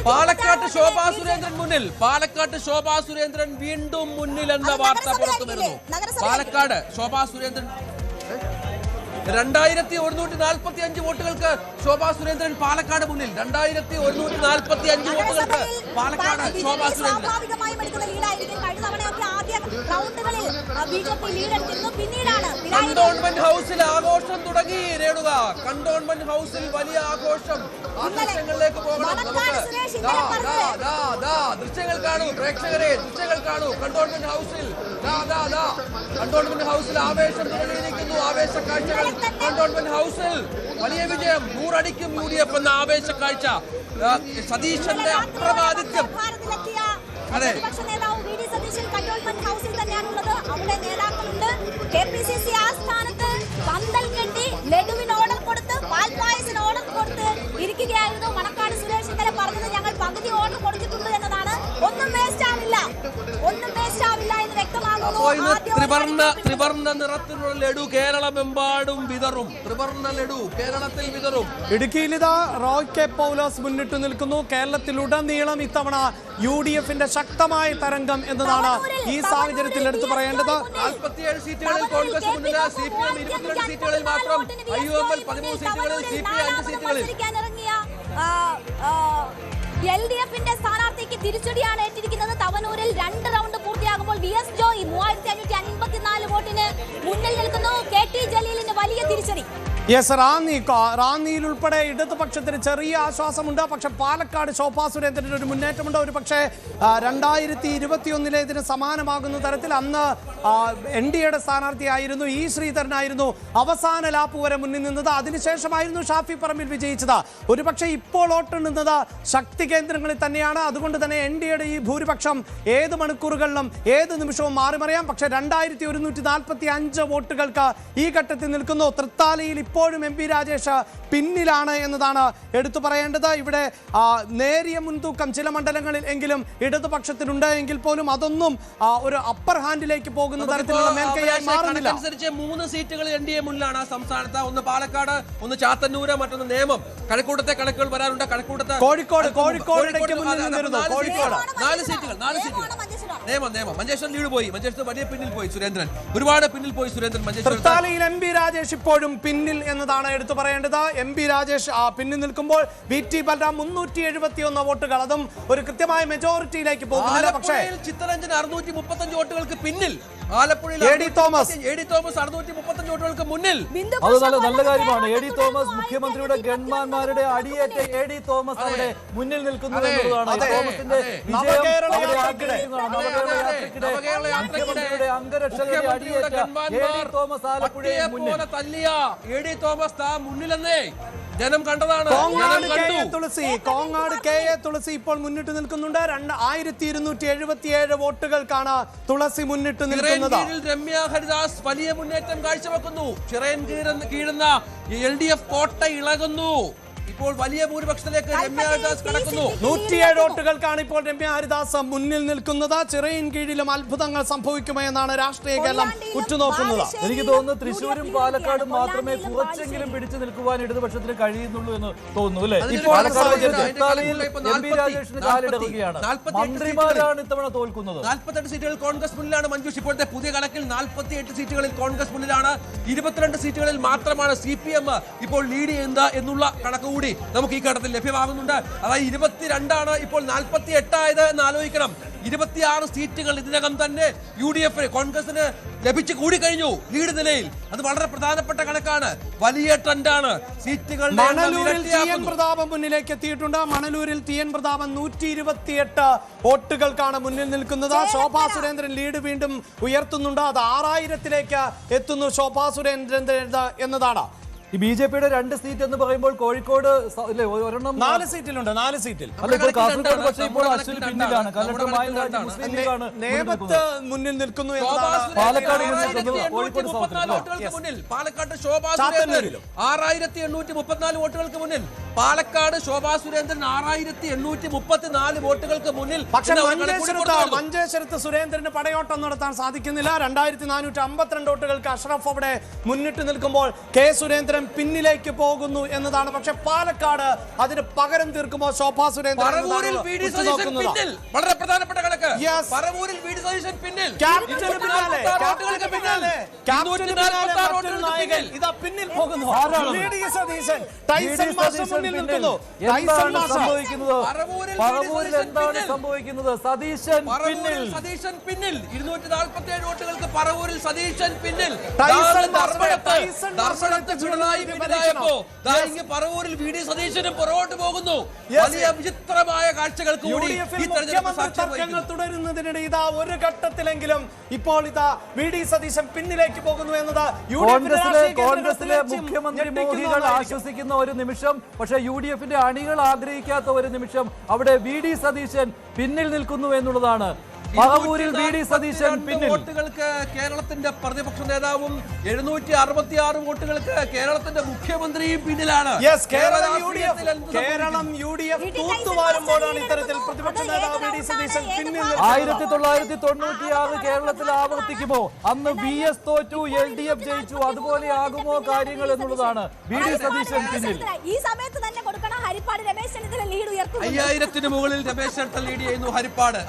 പാലക്കാട്ട് ശോഭാ സുരേന്ദ്രൻ മുന്നിൽ, പാലക്കാട്ട് ശോഭാ സുരേന്ദ്രൻ വീണ്ടും മുന്നിൽ എന്ന വാർത്ത പുറത്തു വരുന്നു. പാലക്കാട് ശോഭാ സുരേന്ദ്രൻ 2145 വോട്ടുകൾക്ക് ശോഭാ സുരേന്ദ്രൻ പാലക്കാട് മുന്നിൽ. 2145 വോട്ടുകൾക്ക് പാലക്കാട് ശോഭാ സുരേന്ദ്രൻ. കണ്ടോൺമെന്റ് ഹൗസിൽ ആഘോഷം തുടങ്ങി രേണുക. കണ്ടോൺമെന്റ് ഹൗസിൽ വലിയ ആഘോഷം. ആഘോഷങ്ങളിലേക്ക് പോകണം നമുക്ക്. ദൃശ്യങ്ങൾ കാണൂ പ്രേക്ഷകരെ, ദൃശ്യങ്ങൾ കാണൂ. കണ്ടോൺമെന്റ് ഹൗസിൽ കണ്ടോൺമെന്റ് ഹൗസിൽ ആവേശം തുടങ്ങിയിരിക്കുന്നു. ആവേശ കാഴ്ചകൾ കണ്ടോൺമെന്റ് ഹൗസിൽ. വലിയ വിജയം, 100 അടിക്കും UDF എന്ന ആവേശ കാഴ്ച. സതീശന്റെ അപ്രമാദിത്യം. അതെ, കണ്ടോൺമെന്റ് ഹൗസിൽ തന്നെയാണുള്ളത്. അവിടെ നേതാക്കളുണ്ട്. KPCC ആസ്ഥാനത്ത് പന്തൽ കെട്ടി ലഡുവിന് ഓർഡർ കൊടുത്ത്, പാൽപ്പായസിന് ഓർഡർ കൊടുത്ത് ഇരിക്കുകയായിരുന്നു. മണക്കാട് സുരേഷ് ഇന്നലെ പറഞ്ഞത് ഞങ്ങൾ പകുതി ഓർഡർ കൊടുത്തിട്ടുണ്ട് എന്നതാണ്. ഒന്നും വേസ്റ്റ് ആവില്ല, ഒന്നും വേസ്റ്റ് ആവില്ല എന്ന് വ്യക്തമാകുന്നു. ത്രിവർണ്ണ നിറത്തിലുള്ള ലഡു കേരളമെമ്പാടും വിതറും. ത്രിവർണ്ണ ലഡു കേരളത്തിൽ വിതറും. ഇടുക്കിയിലിതാ റോയ് കെ പൗലോസ് മുന്നിട്ട് നിൽക്കുന്നു. കേരളത്തിലുടനീളം ഇത്തവണ UDFന്റെ ശക്തമായ തരംഗം എന്നതാണ് ഈ സാഹചര്യത്തിൽ എടുത്തു പറയേണ്ടത്. 47 സീറ്റുകളിൽ കോൺഗ്രസ് മുന്നിൽ, CPM 22 സീറ്റുകളിൽ മാത്രം, IUML 13 സീറ്റുകളിൽ, CPI 5 സീറ്റുകളിൽ. LDFന്റെ സ്ഥാനാർത്ഥിക്ക് തിരിച്ചടിയാണ് ഏറ്റിരിക്കുന്നത്. തവനൂരിൽ 2 റൗണ്ട് പൂർത്തിയാകുമ്പോൾ VS ജോയ് 3554 വോട്ടിന് മുന്നിൽ നിൽക്കുന്നു. KT ജലീലിന് വലിയ തിരിച്ചടി. യെസ്, റാന്നിയിൽ ഉൾപ്പെടെ ഇടതുപക്ഷത്തിന് ചെറിയ ആശ്വാസമുണ്ട്. പക്ഷെ പാലക്കാട് ശോഭാ സുരേന്ദ്രന് ഒരു മുന്നേറ്റമുണ്ട്. ഒരു പക്ഷേ 2021 സമാനമാകുന്ന തരത്തിൽ അന്ന് NDAയുടെ സ്ഥാനാർത്ഥിയായിരുന്നു E ശ്രീധരനായിരുന്നു അവസാന ലാപ്പ് വരെ മുന്നിൽ നിന്നത്. അതിനുശേഷമായിരുന്നു ഷാഫി പറമ്പിൽ വിജയിച്ചത്. ഒരു പക്ഷേ ഇപ്പോൾ വോട്ടെണ്ണുന്നത് ശക്തി കേന്ദ്രങ്ങളിൽ തന്നെയാണ്. അതുകൊണ്ട് തന്നെ NDAയുടെ ഈ ഭൂരിപക്ഷം ഏത് മണിക്കൂറുകളിലും ഏത് നിമിഷവും മാറിമറിയാം. പക്ഷെ 2145 വോട്ടുകൾക്ക് ഈ ഘട്ടത്തിൽ നിൽക്കുന്നു. തൃത്താലയിൽ ഇപ്പോഴും MP രാജേഷ് പിന്നിലാണ് എന്നതാണ് എടുത്തു പറയേണ്ടത്. ഇവിടെ നേരിയ മുൻതൂക്കം ചില മണ്ഡലങ്ങളിൽ എങ്കിലും ഇടതുപക്ഷത്തിനുണ്ട് എങ്കിൽ പോലും അതൊന്നും ഒരു അപ്പർ ഹാൻഡിലേക്ക് പോകുന്ന തരത്തിലുള്ള മേൽക്കൈയായി മാറുന്നില്ല. 3 സീറ്റുകൾ NDA മുന്നിലാണ് സംസ്ഥാനത്ത്. ഒന്ന് പാലക്കാട്, ഒന്ന് ചാത്തന്നൂര്, മറ്റൊന്ന് നേമം. കഴക്കൂട്ടത്തെ കണക്കുകൾ വരാറുണ്ട്. കഴക്കൂട്ടത്തെ കോഴിക്കോട് 4 സീറ്റുകൾ. നേമം മഞ്ചേശ്വരം ലീഡ് പോയി. മഞ്ചേശ്വരത്ത് വലിയ പിന്നിൽ പോയി സുരേന്ദ്രൻ, ഒരുപാട് പിന്നിൽ പോയി സുരേന്ദ്രൻ. തൃത്താലയിൽ MP രാജേഷ് ഇപ്പോഴും പിന്നിൽ എന്നതാണ് എടുത്തു പറയേണ്ടത്. MP രാജേഷ് പിന്നിൽ നിൽക്കുമ്പോൾ VT ബൽറാം 371 വോട്ടുകൾ, അതും ഒരു കൃത്യമായ മെജോറിറ്റിയിലേക്ക് പോകുന്നില്ല. പക്ഷേ ചിത്തരഞ്ജൻ 635 വോട്ടുകൾക്ക് പിന്നിൽ. ആലപ്പുഴയിൽ AD തോമസ് 635 വോട്ടുകൾക്ക് മുന്നിൽ. അത് നല്ല കാര്യമാണ്. AD തോമസ് മുഖ്യമന്ത്രിയുടെ ഗൺമാന്മാരുടെ അടിയേറ്റ AD തോമസ് അവിടെ മുന്നിൽ നിൽക്കുന്നു എന്നുള്ളതാണ്. തോമസിന്റെ വിജയം മുഖ്യമന്ത്രിയുടെ അംഗരക്ഷകരുടെ അടിയേറ്റ AD തോമസ് ആലപ്പുഴയിൽ മുന്നിൽ തല്ലിയ AD തോമസ് മുന്നിലെന്നേ ജനം കണ്ടതാണ്. കോങ്ങാട് KA തുളസി ഇപ്പോൾ മുന്നിട്ട് നിൽക്കുന്നുണ്ട്. 1277 വോട്ടുകൾക്കാണ് തുളസി മുന്നിട്ട് നിൽക്കുന്നത്. രമ്യ ഹരിദാസ് വലിയ മുന്നേറ്റം കാഴ്ചവെക്കുന്നു. ചിറയൻ കീഴുന്ന LDF കോട്ട ഇളകുന്നു. ഇപ്പോൾ വലിയ ഭൂരിപക്ഷത്തിലേക്ക് രമ്യ ഹരിദാസ് കടക്കുന്നു. 107 വോട്ടുകൾക്കാണ് ഇപ്പോൾ രമ്യ ഹരിദാസ് മുന്നിൽ നിൽക്കുന്നത്. ചിറയിൻ കീഴിലും അത്ഭുതങ്ങൾ സംഭവിക്കുമോ എന്നാണ് രാഷ്ട്രീയ കേരളം ഉറ്റുനോക്കുന്നത്. എനിക്ക് തോന്നുന്നു തൃശ്ശൂരും പാലക്കാടും മാത്രമേ കുറച്ചെങ്കിലും പിടിച്ചു നിൽക്കുവാൻ ഇടതുപക്ഷത്തിന് കഴിയുന്നുള്ളൂ എന്ന് തോന്നുന്നു അല്ലേ? MP രാജേഷിന് കാലിടറുകയാണ്. മന്ത്രിമാരാണ് ഇത്തവണ തോൽക്കുന്നത്. 48 സീറ്റുകളിൽ കോൺഗ്രസ് മുന്നിലാണ് മഞ്ജുഷ്. ഇപ്പോഴത്തെ പുതിയ കണക്കിൽ 48 സീറ്റുകളിൽ കോൺഗ്രസ് മുന്നിലാണ്. 22 സീറ്റുകളിൽ മാത്രമാണ് CPM ഇപ്പോൾ ലീഡ് ചെയ്യുന്നത് എന്നുള്ള കണക്ക് കൂടി നമുക്ക് ഈ ഘട്ടത്തിൽ ലഭ്യമാകുന്നുണ്ട്. അതായത് 22 ഇപ്പോൾ 48 ആയത് എന്ന് ആലോചിക്കണം. 26 സീറ്റുകൾ ഇതിനകം തന്നെ UDF കോൺഗ്രസിന് ലഭിച്ചു കൂടി കഴിഞ്ഞു ലീഡ് നിലയിൽ. അത് വളരെ പ്രധാനപ്പെട്ട കണക്കാണ്, വലിയ ട്രെൻഡാണ്. സീറ്റുകൾ മണലൂരിൽ TN പ്രതാപൻ മുന്നിലേക്ക് എത്തിയിട്ടുണ്ട്. മണലൂരിൽ TN പ്രതാപൻ 128 വോട്ടുകൾക്കാണ് മുന്നിൽ നിൽക്കുന്നത്. ശോഭാ സുരേന്ദ്രൻ ലീഡ് വീണ്ടും ഉയർത്തുന്നുണ്ട്. അത് 6000-ലേക്ക് എത്തുന്നു ശോഭാ സുരേന്ദ്രൻ എന്നതാണ്. ഈ BJPയുടെ 2 സീറ്റ് എന്ന് പറയുമ്പോൾ കോഴിക്കോട് ഒരെണ്ണം 4 സീറ്റിലുണ്ട്. 4 സീറ്റിൽ കാസർഗോഡ് പക്ഷേ ഇപ്പോൾ അശ്വിന് പിന്നിലാണ്. കലക്ടർ മുസ്ലിം ലീഗാണ് മുന്നിൽ നിൽക്കുന്നു. പാലക്കാട് പാലക്കാട് ശോഭാ സുരേന്ദ്രൻ 6834 വോട്ടുകൾക്ക് മുന്നിൽ. പാലക്കാട് ശോഭാ സുരേന്ദ്രൻ 6834 വോട്ടുകൾക്ക് മുന്നിൽ. പക്ഷേ മഞ്ചേശ്വരത്ത് സുരേന്ദ്രന് പടയോട്ടം നടത്താൻ സാധിക്കുന്നില്ല. 2452 വോട്ടുകൾക്ക് അഷ്റഫ് അവിടെ മുന്നിട്ട് നിൽക്കുമ്പോൾ K സുരേന്ദ്രൻ സതീശൻ പിന്നിലേക്ക് പോകുന്നു എന്നതാണ്. പക്ഷെ പാലക്കാട് അതിന് പകരം തീർക്കുമോ ശോഭാ സുരേന്ദ്രൻ? വളരെ പ്രധാനപ്പെട്ട കണക്ക്. Yes. പറവൂരിൽ വി.ഡി. സതീശൻ പിന്നിൽ. ക്യാപ്റ്റന് പിന്നാലെ, ഇതാ പിന്നിൽ പോകുന്നു. വി.ഡി. സതീശൻ ടൈസൺ മാസ്റ്റർ മുന്നിൽ നിൽക്കുന്നു. എന്താണ് സംഭവിക്കുന്നത്? പറവൂരിൽ എന്താണ് സംഭവിക്കുന്നത്? സതീശൻ പിന്നിൽ. സതീശൻ പിന്നിൽ 247 വോട്ടുകൾക്ക് പറവൂരിൽ സതീശൻ പിന്നിൽ. പറവൂരിൽ വി.ഡി. സതീശനും പുറകോട്ട് പോകുന്നു. വലിയ വിചിത്രമായ കാഴ്ചകൾക്ക് കൂടി തർക്കങ്ങൾ തുടരുന്നതിനിടെ ഇതാ ഒരു ഘട്ടത്തിലെങ്കിലും ഇപ്പോൾ ഇതാ വി.ഡി. സതീശൻ പിന്നിലേക്ക് പോകുന്നു എന്നത് കോൺഗ്രസിലെ മുഖ്യമന്ത്രി മോഹികൾ ആശ്വസിക്കുന്ന ഒരു നിമിഷം, പക്ഷേ UDF-ന്റെ അണികൾ ആഗ്രഹിക്കാത്ത ഒരു നിമിഷം. അവിടെ വി.ഡി. സതീശൻ പിന്നിൽ നിൽക്കുന്നു എന്നുള്ളതാണ്. പറവൂരിൽ വി.ഡി. സതീശൻ പിന്നിൽ. വോട്ടുകൾക്ക് കേരളത്തിന്റെ പ്രതിപക്ഷ നേതാവും 766 വോട്ടുകൾക്ക് കേരളത്തിന്റെ മുഖ്യമന്ത്രിയും പിന്നിലാണ്. കേരളം UDF തൂത്തുവാരുമ്പോഴാണ് ഇത്തരത്തിൽ പ്രതിപക്ഷ നേതാവ് വി.ഡി. സതീശൻ പിന്നിൽ. 1996 കേരളത്തിൽ ആവർത്തിക്കുമോ? അന്ന് VS തോറ്റു, LDF ജയിച്ചു. അതുപോലെ ആകുമോ കാര്യങ്ങൾ എന്നുള്ളതാണ്. വി.ഡി. സതീശൻ പിന്നിൽ. ഈ സമയത്ത് തന്നെ കൊടുക്കണം ഹരിപ്പാട് രമേശ് ചെന്നിത്തല ലീഡ് ഉയർത്തുന്നു. 5000-ന് മുകളിൽ രമേശ് ചെന്നിത്തല ലീഡ് ചെയ്യുന്നു ഹരിപ്പാട്.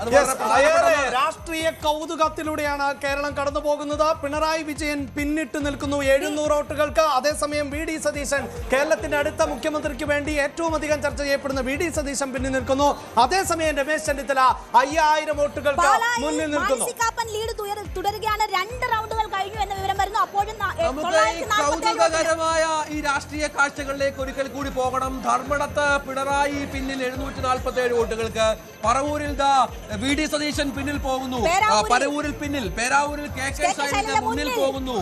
രാഷ്ട്രീയ കൗതുകത്തിലൂടെയാണ് കേരളം കടന്നു പോകുന്നത്. പിണറായി വിജയൻ പിന്നിട്ട് നിൽക്കുന്നു 700 വോട്ടുകൾക്ക്. അതേസമയം വി.ഡി. സതീശൻ, കേരളത്തിന്റെ അടുത്ത മുഖ്യമന്ത്രിക്ക് വേണ്ടി ഏറ്റവും അധികം ചർച്ച ചെയ്യപ്പെടുന്ന വി.ഡി. സതീശൻ പിന്നിൽ നിൽക്കുന്നു. അതേസമയം രമേശ് ചെന്നിത്തല 5000 വോട്ടുകൾക്ക് മുന്നിൽ നിൽക്കുന്നു. ലീഡ് തുടരുകയാണ്. 2 റൗണ്ടുകൾ കഴിഞ്ഞു എന്ന വിവരം വരുന്നു. അപ്പോഴും കൗതുകകരമായ ഈ രാഷ്ട്രീയ കാഴ്ചകളിലേക്ക് ഒരിക്കൽ കൂടി പോകണം. ധർമ്മടത്ത് പിണറായി പിന്നിൽ 747 വോട്ടുകൾക്ക്. പറവൂരിൽ വി.ഡി. സതീശൻ പിന്നിൽ പോകുന്നു. പരവൂരിൽ പിന്നിൽ, പേരാവൂരിൽ KK ശൈലജ മുന്നിൽ പോകുന്നു.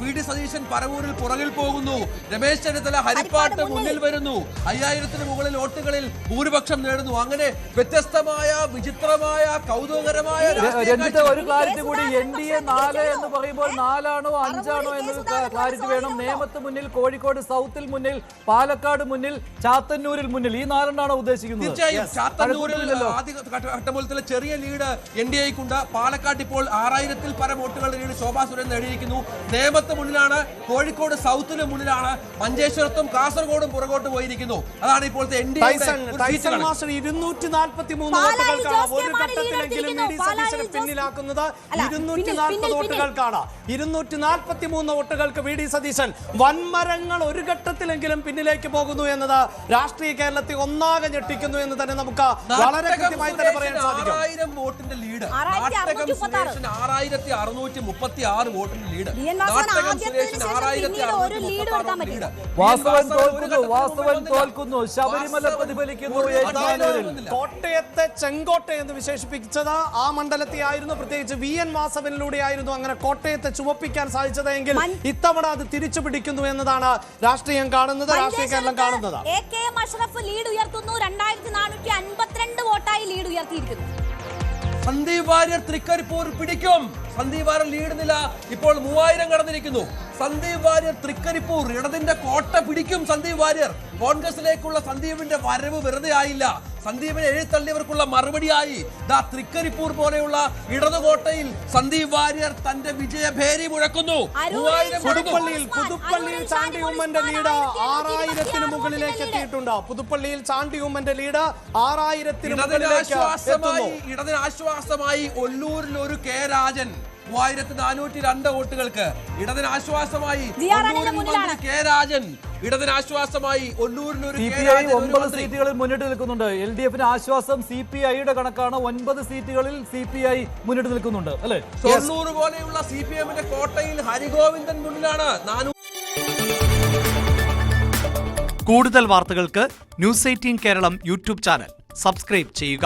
വി.ഡി. സതീശൻ പരവൂരിൽ പുറകിൽ പോകുന്നു. രമേശ് ചെന്നിത്തല ഹരിപ്പാട്ട് മുന്നിൽ വരുന്നു. 5000-ന് മുകളിൽ വോട്ടുകളിൽ ഭൂരിപക്ഷം നേടുന്നു. അങ്ങനെ വ്യത്യസ്തമായ, വിചിത്രമായ, കൗതുകകരമായ ഒരു ക്ലാരിറ്റി കൂടി. NDA 4 എന്ന് പറയുമ്പോൾ 4ആണോ 5ആണോ എന്ന് ക്ലാരിറ്റി വേണം. നേമത്ത് മുന്നിൽ, കോഴിക്കോട് സൗത്തിൽ മുന്നിൽ, പാലക്കാട് മുന്നിൽ, ചാത്തന്നൂരിൽ മുന്നിൽ. ഈ 4 ഉദ്ദേശിക്കുന്നത്. തീർച്ചയായും ചാത്തന്നൂരിൽ ആദ്യ ഘട്ടത്തിൽ ചെറിയ ലീഡ് NDAയ്ക്കുണ്ട്. പാലക്കാട് ഇപ്പോൾ 6000-ൽ പരം വോട്ടുകളുടെ ലീഡ് ശോഭാ സുരേന്ദ്രൻ നേടിയിരിക്കുന്നു. നേമത്ത് മുന്നിലാണ്, കോഴിക്കോട് സൗത്തിന് മുന്നിലാണ്, മഞ്ചേശ്വരത്തും കാസർഗോഡും പുറകോട്ട് പോയിരിക്കുന്നു. അതാണ് ഇപ്പോഴത്തെ NDA. 243 വോട്ടുകൾക്കാണ് ഒരു ഘട്ടത്തിലെങ്കിലും വി.ഡി. സതീശനെ പിന്നിലാക്കുന്നത്. 240 വോട്ടുകൾക്കാണ്. 243 വോട്ടുകൾക്ക് വി.ഡി. സതീശൻ. വൻമരങ്ങൾ ഒരു ഘട്ടത്തിലെങ്കിലും പിന്നിലേക്ക് പോകുന്നു എന്നത് രാഷ്ട്രീയ കേരളത്തെ ഒന്നാകെ ഞെട്ടിക്കുന്നു എന്ന് തന്നെ നമുക്ക് വളരെ കൃത്യമായി തന്നെ പറയാൻ സാധിക്കും. 6000 വോട്ടിന്റെ ലീഡ്. നാട്ടകം സുരേഷിന് 6636 വോട്ടിന്റെ ലീഡ്. നാട്ടകം സുരേഷിന് 6636 ലീഡ്. വാസ്തവൻ തോൽക്കുന്നു. ശബരിമല പ്രതിഫലിക്കുന്നു. കോട്ടയത്തെ ചെങ്കോട്ട എന്ന് വിശേഷിപ്പിച്ചത് ആ മണ്ഡലത്തെ ആയിരുന്നു. പ്രത്യേകിച്ച് VN വാസവനിലൂടെയായിരുന്നു അങ്ങനെ കോട്ടയത്തെ ചുവപ്പിക്കാൻ സാധിച്ചതെങ്കിൽ ഇത്തവണ അത് തിരിച്ചു പിടിക്കുന്നു എന്നതാണ് രാഷ്ട്രീയം കാണുന്നത്, രാഷ്ട്രീയ കേരളം കാണുന്നത്. AK അഷ്റഫ് ലീഡ് ഉയർത്തുന്നു. 2452 വോട്ടായി ലീഡ് ഉയർത്തിയിരിക്കുന്നു. സന്ദീപ് വാര്യർ തൃക്കരിപ്പൂർ പിടിക്കും. സന്ദീപ് വാര്യർ ലീഡ് നില ഇപ്പോൾ 3000 കടന്നിരിക്കുന്നു. സന്ദീപ് വാര്യർ തൃക്കരിപ്പൂർ ഇടതിന്റെ കോട്ട പിടിക്കും. സന്ദീപ് വാര്യർ കോൺഗ്രസിലേക്കുള്ള സന്ദീപിന്റെ വരവ് വെറുതെ ആയില്ല. സന്ദീപിനെ എഴുത്തള്ളിയവർക്കുള്ള മറുപടിയായി തൃക്കരിപ്പൂർ പോലെയുള്ള ഇടതുകോട്ടയിൽ സന്ദീപ് വാര്യർ തന്റെ വിജയഭേരി മുഴക്കുന്നു. പുതുപ്പള്ളിയിൽ ചാണ്ടി ഉമ്മന്റെ ലീഡ് 6000-ന് മുകളിലേക്ക് എത്തിയിട്ടുണ്ട്. പുതുപ്പള്ളിയിൽ ചാണ്ടി ഉമ്മന്റെ ലീഡ് 6000-ന് മുകളിലേക്ക് എത്തുന്നു. ഇടതിന് ആശ്വാസമായി ഒല്ലൂരിൽ ഒരു K രാജൻ 3402 വോട്ടുകൾക്ക്. ഇടതിന് ആശ്വാസമായി K രാജൻ. ഇടതിന് ആശ്വാസമായി ഒല്ലൂരിൽ CPI 9 സീറ്റുകളിൽ മുന്നിട്ട് നിൽക്കുന്നുണ്ട്. LDF-ന് ആശ്വാസം CPI-യുടെ കണക്കാണ്. 9 സീറ്റുകളിൽ CPI മുന്നിട്ട് നിൽക്കുന്നുണ്ട് അല്ലെ. ഷൊർണൂർ പോലെയുള്ള CPM-ന്റെ കോട്ടയിൽ ഹരിഗോവിന്ദൻ മുന്നിലാണ്. കൂടുതൽ വാർത്തകൾക്ക് News 18 Keralam YouTube channel subscribe ചെയ്യുക.